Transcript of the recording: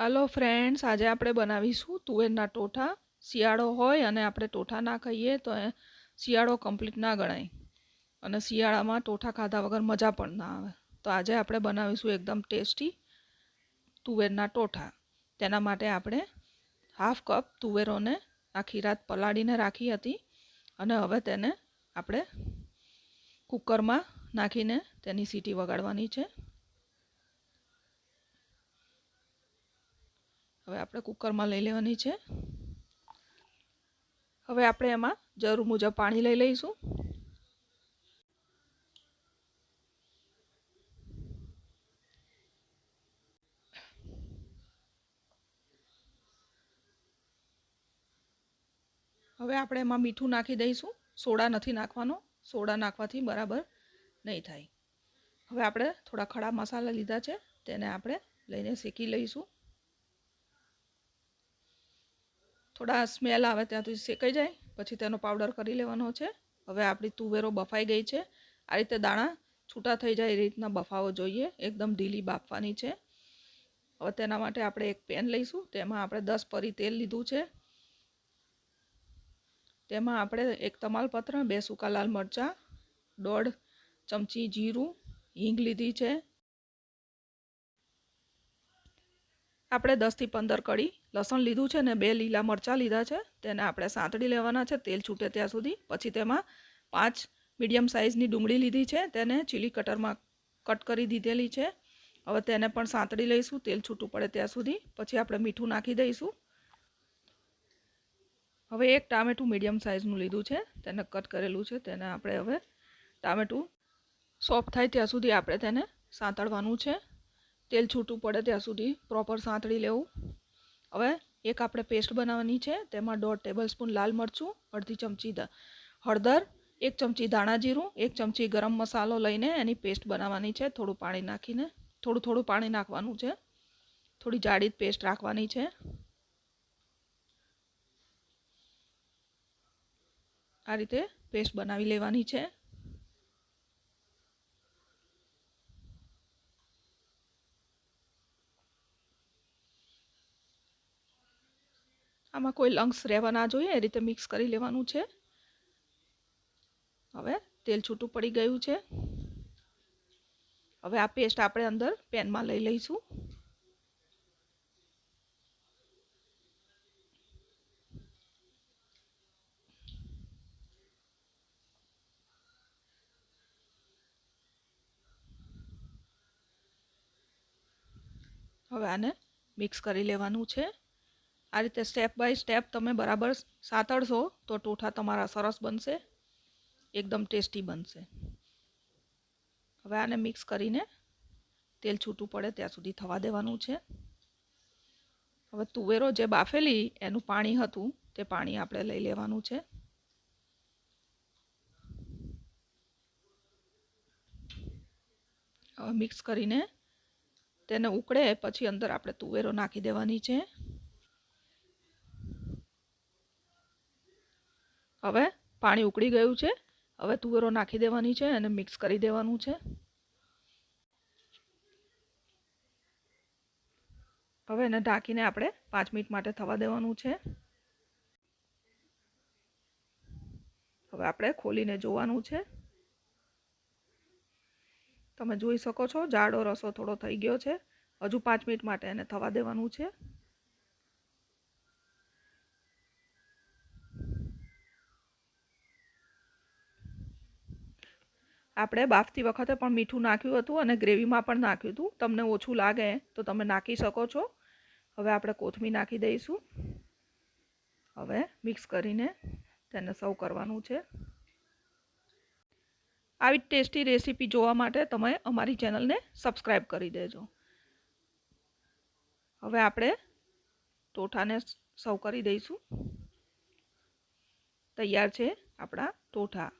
Hello friends, आज આપણે બનાવીશું તુવેરના ટોઠા। શિયાળો હોય અને આપણે ટોઠા ના ખાઈએ તો શિયાળો કમ્પ્લીટ ના ગણાય અને શિયાળામાં ટોઠા ખાધા વગર મજા પણ ના આવે। તો આજે આપણે બનાવીશું એકદમ ટેસ્ટી તુવેરના ટોઠા। તેના માટે આપણે હાફ કપ તુવેરોને આખી રાત પલાળીને રાખી હતી અને હવે તેને આપણે કુકરમાં નાખીને તેની સીટી વગાડવાની છે। હવે આપણે કુકરમાં લઈ લેવાની છે। હવે આપણે એમાં જરૂર મુજબ પાણી લઈ લઈશું। હવે આપણે એમાં મીઠું નાખી દઈશું। સોડા નથી નાખવાનો, સોડા નાખવાથી બરાબર નહીં થાય। હવે આપણે થોડા ખડા મસાલા લીધા છે, તેને આપણે લઈને શેકી લઈશું। થોડા સ્મેલ આવે ત્યાંથી શેકાઈ જાય પછી તેનો પાવડર કરી લેવાનો છે। હવે આપણી તુવેરો બફાઈ ગઈ છે। આ રીતે દાણા છૂટા થઈ જાય એ રીતના બફાવો જોઈએ, એકદમ ઢીલી બાફવાની છે। હવે તેના માટે આપણે એક પેન લઈશું, તેમાં આપણે 10 પરી તેલ લીધું છે। તેમાં આપણે એક તમાલપત્ર, 2 સૂકા લાલ મરચાં, 1.5 ચમચી જીરું, હિંગ લીધી છે। આપણે 10 થી 15 કળી લસણ લીધું છે ને 2 લીલા મરચાં લીધા છે, તેને આપણે સાંતળી લેવાના છે તેલ છૂટે ત્યાં સુધી। પછી તેમાં 5 મીડિયમ સાઇઝની ડુંગળી લીધી છે, તેને ચીલી કટરમાં કટ કરી દીધેલી છે। હવે તેને પણ સાંતળી લઈશું તેલ છૂટું પડે ત્યાં સુધી। પછી આપણે મીઠું નાખી દઈશું। હવે એક ટામેટું મીડિયમ સાઇઝનું લીધું છે, તેને કટ કરેલું છે, તેને આપણે હવે ટામેટું સોફ્ટ થાય ત્યાં સુધી આપણે તેને સાંતળવાનું છે। તેલ છૂટું પડે ત્યાં સુધી પ્રોપર સાંતળી લેવું। હવે એક આપણે પેસ્ટ બનાવવાની છે, તેમાં 1.5 ટેબલસ્પૂન લાલ મરચું, અડધી ચમચી હળદર, 1 ચમચી ધાણા જીરું, 1 ચમચી ગરમ મસાલો લઈને એની પેસ્ટ બનાવવાની છે। થોડું પાણી નાખીને થોડું પાણી નાખવાનું છે, થોડી જાડી પેસ્ટ રાખવાની છે। આ રીતે પેસ્ટ બનાવી લેવાની છે। આમાં કોઈ લંગ્સ રહેવા ના જોઈએ, એ રીતે મિક્સ કરી લેવાનું છે। હવે તેલ છૂટું પડી ગયું છે। હવે આ પેસ્ટ આપણે અંદર પેનમાં લઈ લઈશું। હવે આને મિક્સ કરી લેવાનું છે। આ રીતે સ્ટેપ બાય સ્ટેપ તમે બરાબર સાતળશો તો ટોઠા તમારા સરસ બનશે, એકદમ ટેસ્ટી બનશે। હવે આને મિક્સ કરીને તેલ છૂટું પડે ત્યાં સુધી થવા દેવાનું છે। હવે તુવેરો જે બાફેલી એનું પાણી હતું તે પાણી આપણે લઈ લેવાનું છે। હવે મિક્સ કરીને તેને ઉકળે પછી અંદર આપણે તુવેરો નાખી દેવાની છે। હવે પાણી ઉકળી ગયું છે, હવે તુવેરો નાખી દેવાની છે અને મિક્સ કરી દેવાનું છે। હવે એને ઢાંકીને આપણે 5 મિનિટ માટે થવા દેવાનું છે। હવે આપણે ખોલીને જોવાનું છે। તમે જોઈ શકો છો જાડો રસો થોડો થઈ ગયો છે। હજુ 5 મિનિટ માટે એને થવા દેવાનું છે। આપણે બાફતી વખતે પણ મીઠું નાખ્યું હતું અને ગ્રેવીમાં પણ નાખ્યું હતું, તમને ઓછું લાગે તો તમે નાખી શકો છો। હવે આપણે કોથમીર નાખી દઈશું। હવે મિક્સ કરીને તેને સર્વ કરવાનું છે। આવી ટેસ્ટી રેસીપી જોવા માટે તમે અમારી ચેનલને સબસ્ક્રાઈબ કરી દેજો। હવે આપણે ટોઠાને સર્વ કરી દઈશું। તૈયાર છે આપણા ટોઠા।